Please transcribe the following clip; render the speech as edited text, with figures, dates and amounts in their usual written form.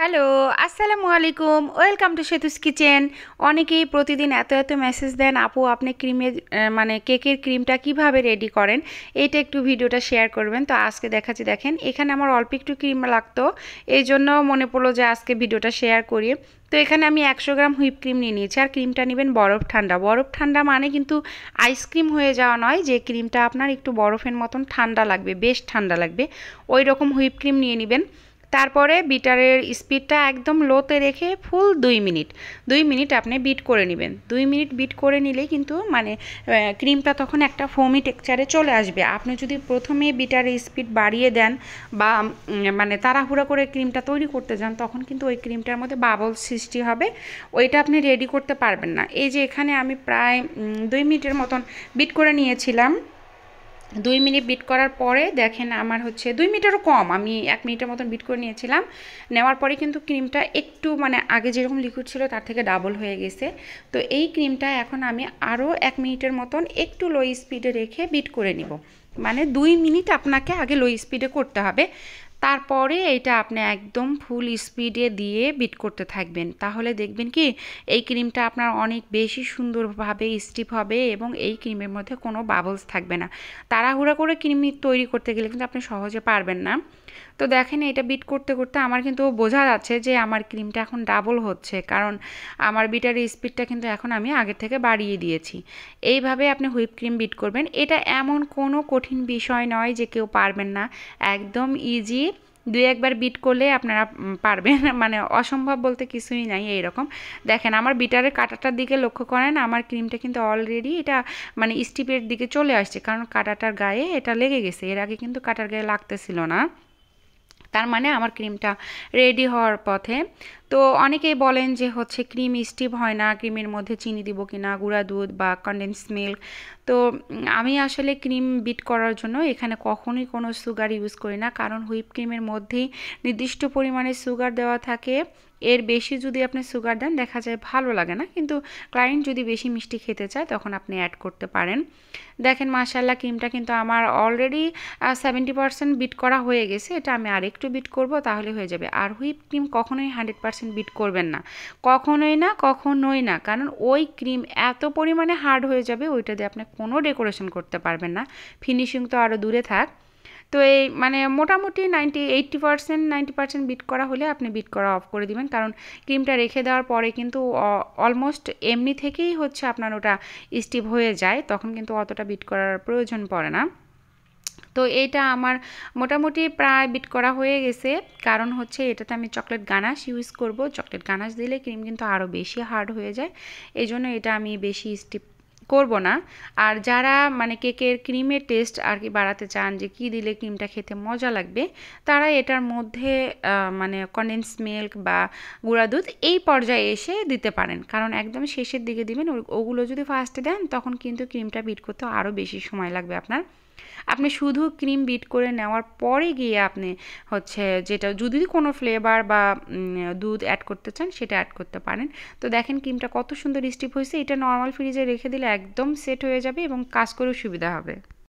Hello, আসসালামু আলাইকুম। Welcome to Setu's kitchen. অনেকেই প্রতিদিন এত মেসেজ দেন, আপু আপনি ক্রিমের মানে কেকের ক্রিমটা কিভাবে রেডি করেন, এইটা একটু ভিডিওটা শেয়ার করবেন। তো আজকে দেখাচ্ছি, দেখেন এখানে আমার অল্প একটু ক্রিম লাগতো, এই জন্য মনে পড়লো যে আজকে ভিডিওটা শেয়ার করি। তো এখানে আমি 100 গ্রাম হুইপ ক্রিম নিয়ে নিয়েছি, আর ক্রিমটা নেবেন বরফ ঠান্ডা। বরফ ঠান্ডা মানে কিন্তু আইসক্রিম হয়ে যাওয়া নয়, যে ক্রিমটা আপনার একটু বরফের মতন ঠান্ডা লাগবে, বেশ ঠান্ডা লাগবে, ওই রকম হুইপ ক্রিম নিয়ে নেবেন। তারপরে বিটারের স্পিডটা একদম লোতে রেখে ফুল 2 মিনিট আপনি বিট করে নেবেন। 2 মিনিট বিট করে নিলেই কিন্তু মানে ক্রিমটা তখন একটা ফোমি টেক্সচারে চলে আসবে। আপনি যদি প্রথমে বিটারের স্পিড বাড়িয়ে দেন বা মানে তাড়াহুড়া করে ক্রিমটা তৈরি করতে যান, তখন কিন্তু ওই ক্রিমটার মধ্যে বাবল সৃষ্টি হবে, ওইটা আপনি রেডি করতে পারবেন না। এই যে এখানে আমি প্রায় 2 মিনিটের মতন বিট করে নিয়েছিলাম। 2 মিনিট বিট করার পরে দেখেন আমার হচ্ছে 2 মিনিটেরও কম, আমি 1 মিনিটের মতন বিট করে নিয়েছিলাম। নেওয়ার পরে কিন্তু ক্রিমটা একটু মানে আগে যেরকম লিকুইড ছিল তার থেকে ডাবল হয়ে গেছে। তো এই ক্রিমটা এখন আমি আরও 1 মিনিটের মতন একটু লো স্পিডে রেখে বিট করে নিব। মানে 2 মিনিট আপনাকে আগে লো স্পিডে করতে হবে, তারপরে এটা আপনি একদম ফুল স্পিডে দিয়ে বিট করতে থাকবেন। তাহলে দেখবেন কি এই ক্রিমটা আপনার অনেক বেশি সুন্দরভাবে স্টিপ হবে এবং এই ক্রিমের মধ্যে কোনো বাবলস থাকবে না। তাড়াহুড়া করে ক্রিম তৈরি করতে গেলে কিন্তু আপনি সহজে পারবেন না। তো দেখেন এটা বিট করতে করতে আমার কিন্তু বোঝা যাচ্ছে যে আমার ক্রিমটা এখন ডাবল হচ্ছে, কারণ আমার বিটারের স্পিডটা কিন্তু এখন আমি আগের থেকে বাড়িয়ে দিয়েছি। এইভাবে আপনি হুইপ ক্রিম বিট করবেন। এটা এমন কোনো কঠিন বিষয় নয় যে কেউ পারবেন না, একদম ইজি। 2-1 বার বিট করলে আপনারা পারবেন, মানে অসম্ভব বলতে কিছুই নাই। এইরকম দেখেন আমার বিটারের কাঁটাটার দিকে লক্ষ্য করেন, আমার ক্রিমটা কিন্তু অলরেডি এটা মানে স্টিপের দিকে চলে আসছে, কারণ কাঁটাটার গায়ে এটা লেগে গেছে, এর আগে কিন্তু কাঁটার গায়ে লাগতেছিল না। তার মানে আমার ক্রিমটা রেডি হওয়ার পথে। তো অনেকেই বলেন যে হচ্ছে ক্রিম স্টিভ হয় না, ক্রিমের মধ্যে চিনি দিব কি না, গুঁড়া দুধ বা কনডেন্স মিল্ক। তো আমি আসলে ক্রিম বিট করার জন্য এখানে কখনোই কোনো সুগার ইউজ করি না, কারণ হুইপ ক্রিমের মধ্যেই নির্দিষ্ট পরিমাণে সুগার দেওয়া থাকে। এর বেশি যদি আপনি সুগার দেন দেখা যায় ভালো লাগে না, কিন্তু ক্লায়েন্ট যদি বেশি মিষ্টি খেতে চায় তখন আপনি অ্যাড করতে পারেন। দেখেন মাশাআল্লাহ ক্রিমটা কিন্তু আমার অলরেডি 70% বিট করা হয়ে গেছে। এটা আমি আরেকটু বিট করব, তাহলে হয়ে যাবে। আর হুইপ ক্রিম কখনোই 100% বিট করবেন না, কখনোই না, কারণ ওই ক্রিম এত পরিমাণে হার্ড হয়ে যাবে, ওইটা দিয়ে আপনি কোনো ডেকোরেশন করতে পারবেন না, ফিনিশিং তো আরও দূরে থাক। তো এই মানে মোটামুটি 90% বিট করা হলে আপনি বিট করা অফ করে দিবেন, কারণ ক্রিমটা রেখে দেওয়ার পরে কিন্তু অলমোস্ট এমনি থেকেই হচ্ছে আপনার ওটা স্টিভ হয়ে যায়, তখন কিন্তু অতটা বিট করার প্রয়োজন পড়ে না। তো এইটা আমার মোটামুটি প্রায় বিট করা হয়ে গেছে, কারণ হচ্ছে এটাতে আমি চকলেট গানাশ ইউজ করব। চকলেট গানাশ দিলে ক্রিম কিন্তু আরও বেশি হার্ড হয়ে যায়, এই জন্য এটা আমি বেশি স্টিপ করব না। আর যারা মানে কেকের ক্রিমের টেস্ট আর কি বাড়াতে চান, যে কি দিলে ক্রিমটা খেতে মজা লাগবে, তারা এটার মধ্যে মানে কনডেন্স মিল্ক বা গুঁড়া দুধ এই পর্যায়ে এসে দিতে পারেন, কারণ একদম শেষের দিকে দিবেন। ওগুলো যদি ফার্স্টে দেন তখন কিন্তু ক্রিমটা বিট করতে আরও বেশি সময় লাগবে আপনার। আপনি শুধু ক্রিম বিট করে নেওয়ার পরে গিয়ে আপনি হচ্ছে যেটা যদি কোনো ফ্লেভার বা দুধ অ্যাড করতে চান সেটা অ্যাড করতে পারেন। তো দেখেন ক্রিমটা কত সুন্দর স্টিপ হয়েছে, এটা নর্মাল ফ্রিজে রেখে দিলে একদম সেট হয়ে যাবে এবং কাজ করেও সুবিধা হবে।